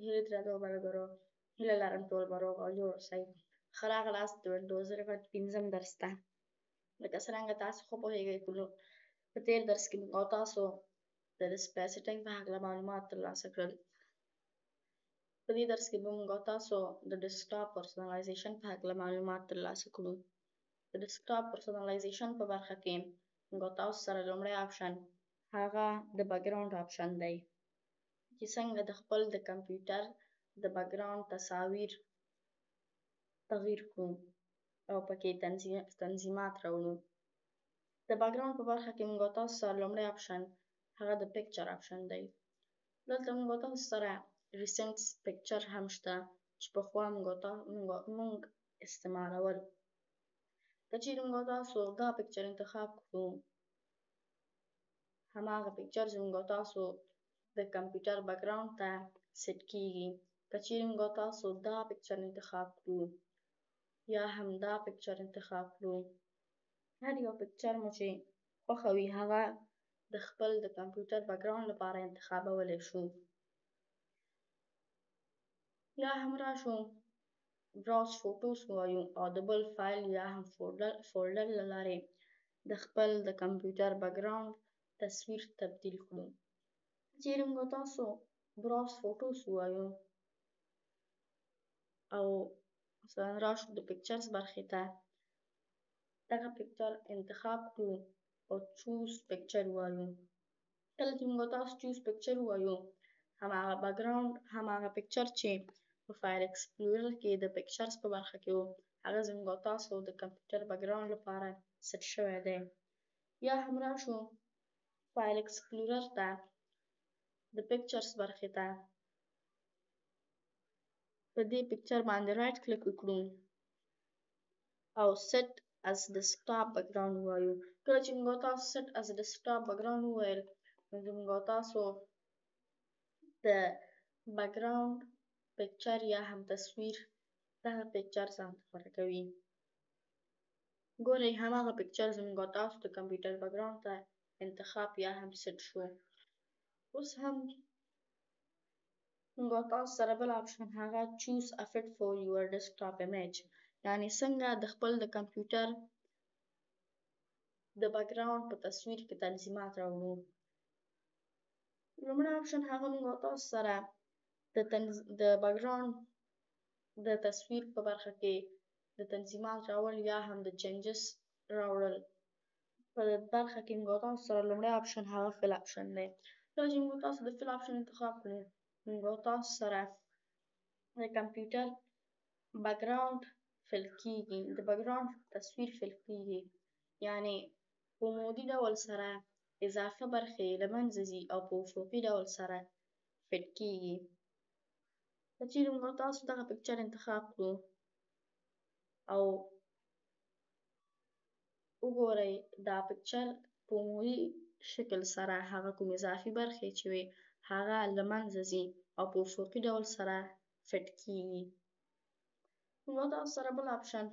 هیلې درته ملګرو هیله لرم ټول به روغ او جوړ اوسئ. ښه راغلاست د وینډوز 5 درس ته. لکه څرنګه تاسو ښه پوهېږئ په تېر درس کې موږ او تاسو د ډسپلی سیټینګ په هکله معلومات ترلاسه کړل. په دې درس کې به موږ او تاسو د ډیسکټاپ پرسونالایزیشن په هکله معلومات ترلاسه کړو. د ډیسکټاپ پرسونالایزیشن په برخه کې موږ او تاسو سره لومړی آپشن هغه د بیکګراوند آپشن دی چې څنګه د خپل د کمپیوټر د بیکګراوند تصاویر تغییر کړو او پکې تنظیمات راوړو. د بیکګراوند په برخه کې موږ او تاسو سره لومړی آپشن هغه د پکچر آپشن دی. دلته موږ او تاسو سره ریسنټ پکچر هم شته چې پخوا موږ استعمالول. که چیرې موږ او تاسو دا پکچر انتخاب کړو هماغه پکچر چې موږ او تاسو د کمپیوټر بیکګراوند ته سیټ کیږي. که چیرې موږ او تاسو دا پکچر انتخاب کړو یا هم دا پکچر انتخاب کړو، هر یو پکچر مو چې خوښه وي هغه د خپل د کمپیوټر بیکګراوند لپاره انتخابولی شو. یا هم راشو براوز فوټوز ووایو او د بل فایل یا هم فولډر له لارې د خپل د کمپیوټر بیکګراوند تصویر تبدیل کړو. چیرې موږ تاسو براوز فوټوز ووایو او مثلا راشو د پکچرز برخې ته، دغه پکچر انتخاب کړو او چوز پکچر ووایو. کله چې موږ تاسو چوز پکچر ووایو هماغه بیکګراوند هماغه پکچر چې په فایل ایکسپلورر کې د پکچرز په برخه کې و هغه زموږ او تاسو د کمپیوټر بیکګراوند لپاره سیټ شوی دی. یا هم راشو فایل ایکسپلورر ته د پکچرز برخې ته په دې پکچر باندې رایټ کلیک وکړو او سیټ از ډیسکټاپ بیکګراوند ووایو. کله چې موږ تاسو سیټ از ډیسکټاپ بیکګراوند وویل نو زموږ تاسو د بیکګراوند پکچر یا هم تصویر دغه پکچر ځان ته غوره کوي. ګورئ هماغه پکچر زموږ تاسو د کمپیوټر بیکګراوند ته انتخاب یا هم سیټ شو. اوس هم موږ تاسو سره بل آپشن هغه چوز ا فټ فور یور ډیسکټاپ ایمیج، یعنی څنګه د خپل د کمپیوټر د بیکګراوند په تصویر کې تنظیمات راوړو. لومړی آپشن هغه موږ تاسو سره د بیکګراوند د تصویر په برخه کې د تنظیمات راوړل یا هم د چینجز راوړل په برخه کې موږ تاسو سره لومړی آپشن هغه فل آپشن دی. کله چې موږ تاسو د فل آپشن انتخاب کړو موږ تاسو سره د کمپیوټر بیکګراوند فل کیږي، د بیکګراوند تصویر فل کیږي، یعنی په عمودي ډول سره اضافه برخې له منځه ځي او په افقي ډول سره فټ کیږي. که چیرې موږ تاسو دغه پکچر انتخاب کړو او وګورئ دا پکچر په عمودي شکل سره هغه کوم اضافي برخې چې وي هغه له منځه ځي او په افقي ډول سره فټ کیږي. موږ تاسو سره بل آپشن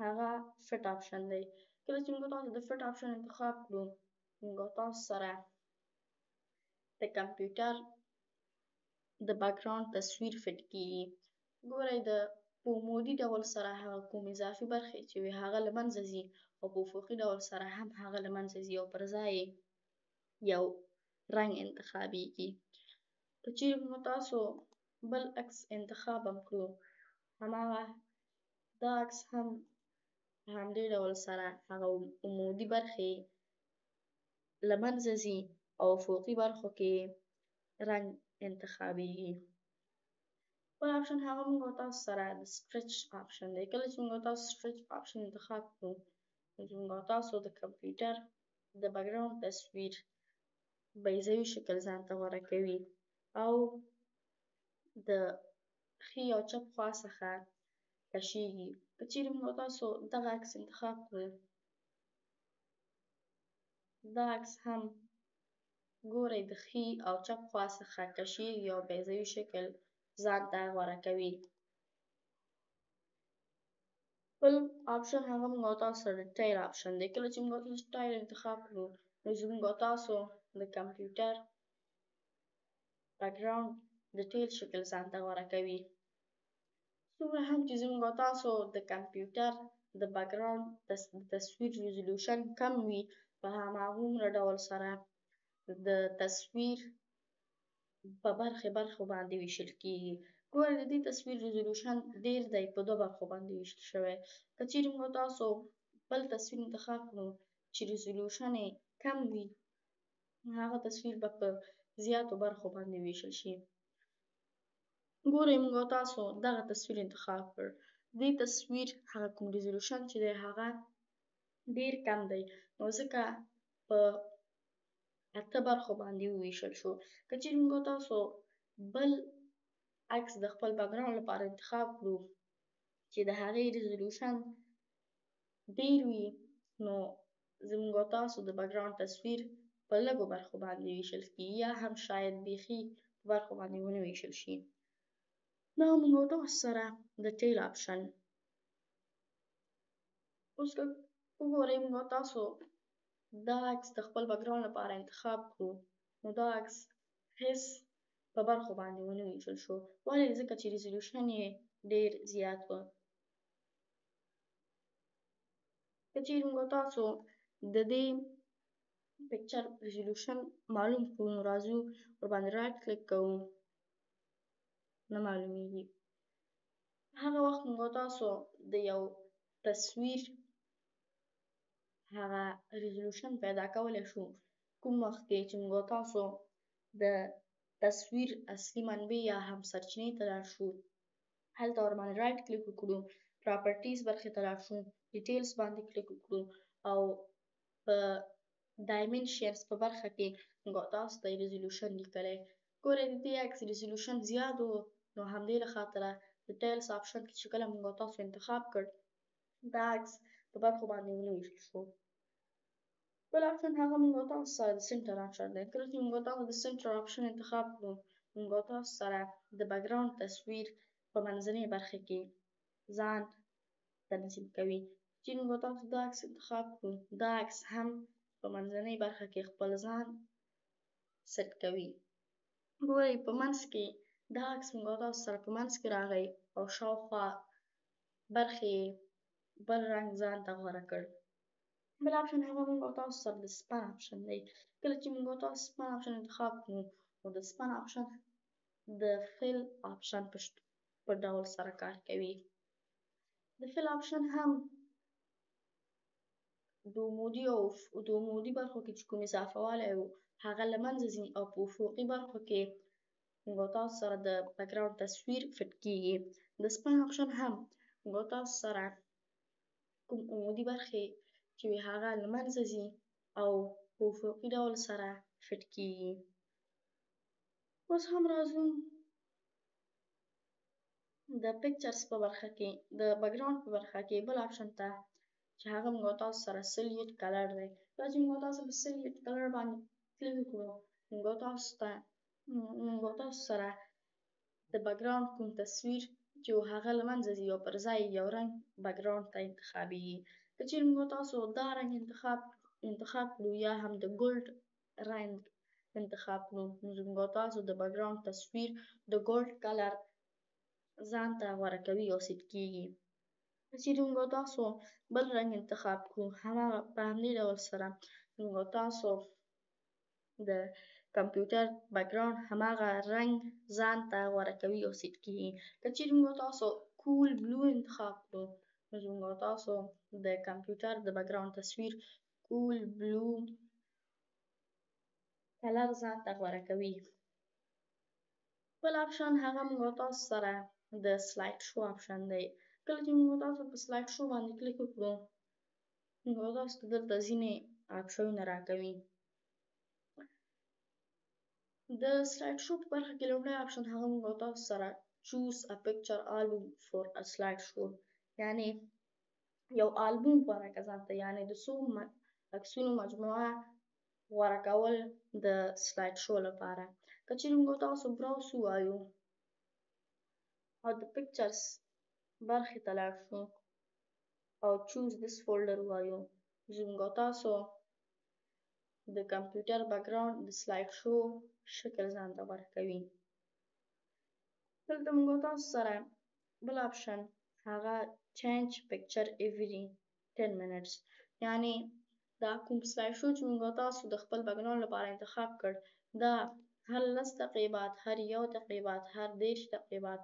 هغه فټ آپشن دی. کله چې موږ تاسو د فټ آپشن انتخاب کړو موږ تاسو سره د کمپیوټر د بیکګراوند تصویر فټ کیږي. ګورئ د په عمودي ډول سره هغه کوم اضافي برخې چې وي هغه له منځه ځي او په افقي ډول سره هم هغه له منځه ځي او پر ځای یو رنګ انتخابیږي. که چیرې موږ تاسو بل عکس انتخاب هم کړو هماغه دا عکس هم په همدې ډول سره هغه عمودي برخې له منځه ځي او افقي برخو کې رنګ انتخابیږي. بل آپشن هغه موږ تاسو سره د سټریچ آپشن دی. کله چې موږ تاسو سټریچ آپشن انتخاب کړو نو موږ تاسو د کمپیوټر د بیکګراوند تصویر بیضوي شکل ځان ته غوره کوي او د ښي او چپ خوا څخه کشیږي. که چیرې موږ تاسو دغه عکس انتخاب کړو دا عکس هم ګورئ د ښي او چپ خوا څخه کشیږي او بیضوي شکل ځان ته غوره کوي. بل آپشن هغه موږ تاسو سره د ټایل آپشن دی. کله چې موږ تاسو ټایل انتخاب کړو نو زموږ تاسو د کمپیوټر بیکګراوند د ټیل شکل ځان ته غوره کوي. څومره هم چې زموږ او تاسو د کمپیوټر د بیکګراوند تصویر ریزولوشن کم وي، په هماغومره ډول سره د تصویر په برخو باندې ویشل کیږي. ګورئ د دې تصویر ریزولوشن ډیر دی، په 2 برخو باندې ویشل شوی. که چیرې موږ تاسو بل تصویر انتخاب کړو چې ریزولوشن یې کم وي، هغه تصویر به په زیاتو برخو باندې ویشل شي. ګورئ موږ تاسو دغه تصویر انتخاب کړ. دې تصویر هغه کوم ریزولوشن چې دی هغه ډیر کم دی، نو ځکه په 8 برخو باندې وویشل شو. که چیرې موږ تاسو بل عکس د خپل بیکګراوند لپاره انتخاب کړو چې د هغې ریزولوشن ډیر وي، نو زموږ او تاسو د بیکګراوند تصویر په لږو برخو باندې ویشل کیږي، یا هم شاید بیخي په برخو باندې ونه ویشل شي. دا موږ او تاسو سره د ټیل آپشن. اوس که وګورئ موږ او تاسو دا عکس د خپل بیکګراوند لپاره انتخاب کړو، نو دا عکس هیڅ په برخو باندې ونه ویشل شو. ولې؟ ځکه چې ریزولوشن یې ډیر زیات و. که چیرې موږ تاسو د دې پکچر ریزولوشن معلوم کړو، نو راځو ورباندې رایټ کلیک کوو، نه معلومیږي. هغه وخت موږ تاسو د یو تصویر هغه ریزولوشن پیدا کولی شو کوم وخت کې چې موږ تاسو د تصویر اصلي منبع یا هم سرچینې ته لاړ شو، هلته ورباندې رایټ کلیک وکړو، پراپرټیز برخې ته لاړ شو، ډیټیلز باندې کلیک وکړو او په ډایمنشنز په برخه کې موږ تاسو ته ریزولوشن لیکلی. ګورئ د دې عکس ریزولوشن زیات و، نو همدې له خاطره د ټیلز آپشن کې چې کله موږ تاسو انتخاب کړ، دا عکس په برخو باندې ونه ویشل شو. بل آپشن هغه موږ تاسو سره د سنټر آپشن دی. کله چې موږ تاسو د سنټر آپشن انتخاب کړو، موږ تاسو سره د بیکګراوند تصویر په منځنۍ برخه کې ځان تنظیم کوي. چې موږ تاسو دا عکس انتخاب کړو، دا عکس هم په منځنۍ برخه کې خپل ځان سیټ کوي. ګورئ په منځ کې دا عکس موږ تاسو سره په منځ کې راغی او شاوخوا برخې بل رنګ ځان ته غوره کړ. بل آپشن هغه موږ تاسو سره د سپن آپشن دی. کله چې موږ تاسو سپن آپشن انتخاب کړو، نو د سپن آپشن د فل آپشن په ډول سره کار کوي. د فل آپشن هم د عمودي برخو کې چې کوم اضافه والی و هغه له منځه ځي او په افقي برخو کې موږ تاسو سره د بیکګراوند تصویر فټ کیږي. د سپن آپشن هم موږ تاسو سره کوم عمودي برخې چې وي هغه له منځه ځي او په افقي ډول سره فټ کیږي. اوس هم راځو د پکچرز په برخه کې د بیکګراوند په برخه کې بل آپشن ته چې هغه موږ تاسو سره سلیوټ کلر دی. کله چې موږ تاسو په سلیوټ کلر باندې کلیک وکړو، موږ تاسو سره د بیکګراوند کوم تصویر چې هغه له منځه ځي او پر ځای یو رنګ بیکګراوند ته انتخابیږي. که چیرې موږ تاسو دا رنګ انتخاب کړو یا هم د ګولډ رنګ انتخاب کړو، نو موږ تاسو د بیکګراوند تصویر د ګولډ کلر ځان ته غوره کوي او سیټ کیږي. که چیرې موږ تاسو بل رنګ انتخاب کړو، هماغه په همدې ډول سره موږ تاسو د کمپیوټر بیکګراوند هماغه رنګ ځان ته غوره کوي او سیټ کیږي. که چیرې موږ تاسو کول بلو انتخاب کړو، نو موږ تاسو د کمپیوټر د بیکګراوند تصویر کول بلو کلر ځان ته غوره کوي. بل آپشن هغه موږ تاسو سره د سلایډ شو آپشن دی. کله چې موږ تاسو په سلایډ شو باندې کلیک وکړو، موږ تاسو ته دلته ځینې آپشنونه راکوي. د سلایډ شو په برخه کې لومړی آپشن هغه موږ تاسو سره چوز ا پکچر آلبوم فور ا سلایډ شو، یعنی یو آلبوم غوره کړه ځان ته، یعنی د څو عکسونو مجموعه غوره کول د سلایډ شو لپاره. که چیرې موږ تاسو براوس ووایو او د پکچرز برخې ته لاړ شو او چوز دیس فولډر ووایو، موږ تاسو د کمپیوټر بیکګراوند د سلایډ شو شکل ځان ته غوره کوي. دلته موږ تاسو سره بل آپشن هغه change picture every 10 minutes یعنی دا کوم سلایډ شو چې موږ تاسو د خپل بګراوند لپاره انتخاب کړ دا هر 10 دقیقې بعد هر 1 دقیقې بعد هر 10 دقیقې بعد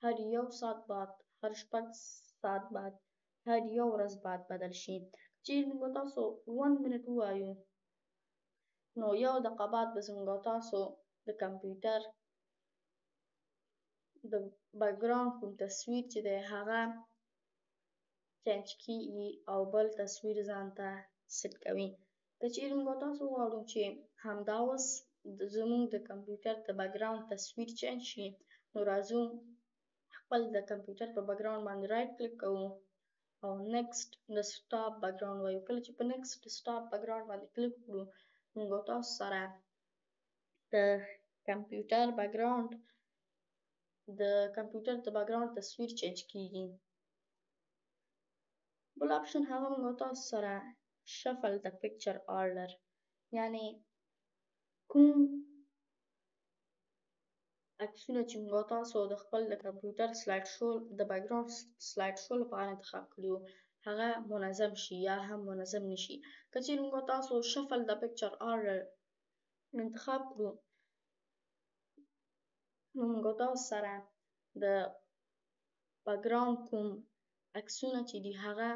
هر 1 ساعت بعد هر 6 ساعت بعد هر 1 ورځ بعد بدل شي چې موږ تاسو 1 منټ ووایو نو 1 دقیقه بعد به موږ تاسو د کمپیوټر د بګراوند کوم تصویر چې دی هغه چینج کیږي او بل تصویر ځان ته سیټ کوي که چیرې موږ تاسو غواړو چې همدا اوس زموږ د کمپیوټر د بګراوند تصویر چینج شي نو راځو خپل د کمپیوټر په بګراوند باندې رایټ کلیک کوو او نیکسټ د سټاپ بګراوند وایو کله چې په نیکسټ سټاپ بګراوند باندې کلیک کړو موږ تاسو سره د کمپیوټر بګراوند د بګراوند تصویر چینج کیږي بل آپشن هغه موږ تاسو سره شفل د پکچر آرډر یعنی کوم عکسونه چې موږ تاسو د خپل د کمپیوټر سلایډ شو د بګراوند سلایډ شو لپاره انتخاب کړیو هغه منظم شي یا هم منظم نشي که چیرې موږ تاسو شفل د پکچر آرډر انتخاب کړو نو موږ تاسو سره د بګراوند کوم عکسونه چې دي هغه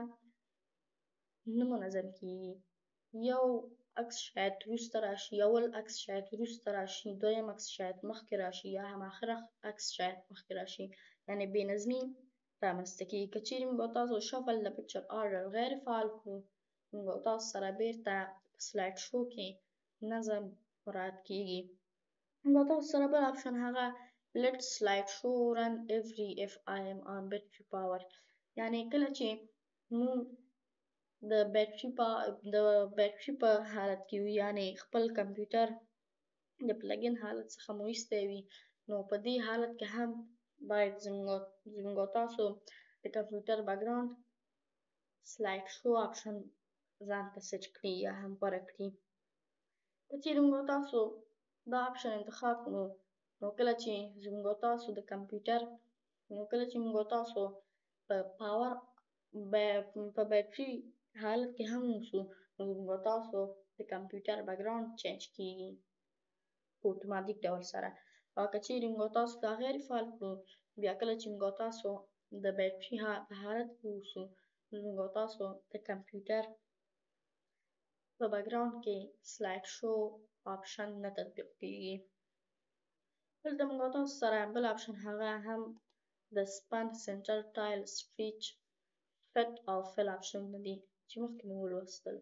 نه منظم کیږي یو عکس شاید وروسته راشي اول عکس شاید وروسته راشي دویم عکس شاید مخکې راشي یا هم آخر عکس شاید مخکې راشي یعنی بې نظمي رامنځته کیږي که چیرې موږ تاسو شفل د پکچر آرډر غیر فعال کړو موږ تاسو سره بیرته په سلایډ شو کې نظم مراعات کیږي موږ تاسو سره بل آپشن هغه let slide show run every if I am on battery power یعنی کله چې موږ د بیټري په حالت کې وي یعنی خپل کمپیوټر د پلګین حالت څخه مو ایستی وي نو په دې حالت کې هم باید زموږ تاسو د کمپیوټر بګراوند سلایډ شو آپشن ځان ته سیټ کړي یا هم غوره کړي که چیرې موږ تاسو دا آپشن انتخاب کړو نو کله چې زموږ تاسو د کمپیوټر کله چې موږ تاسو په پاور په بیټري حالت کې هم اوسو نو موږ تاسو د کمپیوټر بګراوند چینج کیږي په اتوماتیک ډول سره او که چیرې موږ تاسو دا غیر فعال کړو بیا کله چې موږ تاسو د بیټري په حالت کې اوسو نو موږ تاسو د کمپیوټر په بګراوند کې سلایډ شو آپشن نه تطبیق کیږي دلته موږ تاسو سره بل آپشن هغه هم د سپن سنټر ټایل سټریچ فټ او فل آپشنونه دي چې مخکې مو ولوستل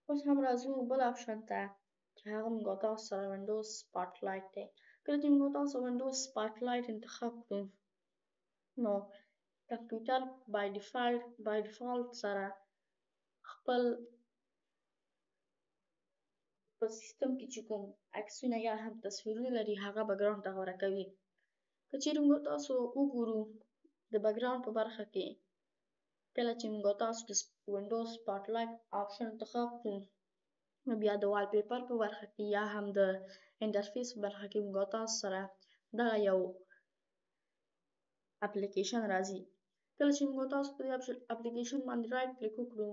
اوس هم راځو بل آپشن ته چې هغه موږ تاسو سره وینډوز سپاټ لایټ دی کله چې موږ تاسو وینډوز سپاټ لایټ انتخاب کړو نو کمپیوټر بای ډیفالت سره خپل په سیستم کې چې کوم عکسونه یا هم تصویرونه لري هغه بګراوند ته غوره کوي که چیرې موږ تاسو وګورو د بګراوند په برخه کې کله چې موږ تاسو د وینډوز سپاټ لایټ آپشن انتخاب کړو نو بیا د وال پیپر په برخه کې یا هم د انټرفیس په برخه کې موږ تاسو سره دغه یو اپلیکیشن راځي کله چې موږ تاسو په دې اپلیکیشن باندې رایټ کلیک وکړو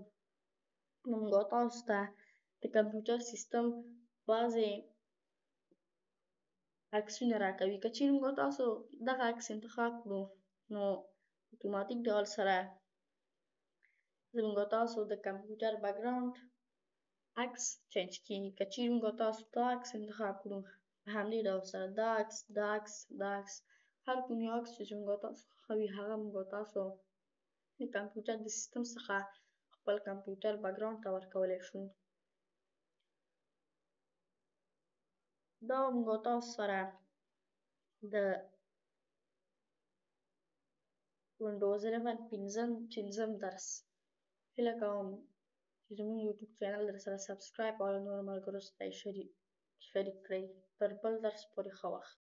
نو موږ تاسو ته د کمپیوټر سیستم بعضې عکسونه راکوي که چیرې موږ تاسو دغه عکس انتخاب کړو نو اتوماتیک ډول سره زموږ تاسو د کمپیوټر بګراوند عکس چینج کیږي که چیرې موږ تاسو دا عکس انتخاب کړو په همدې ډول سره دا عکس هر کوم یو عکس چې موږ تاسو خوښوي هغه موږ تاسو د کمپیوټر د سیستم څخه خپل کمپیوټر بګراوند ته ورکولی شو دا موږ تاسو سره د وینډوز 11 پنځم درس هیله کوم چې زموږ یوټیوب چینل درسره سبسکرایب او نورو ملګرو سره یې شریک کړئ تر بل درس پورې ښه وخت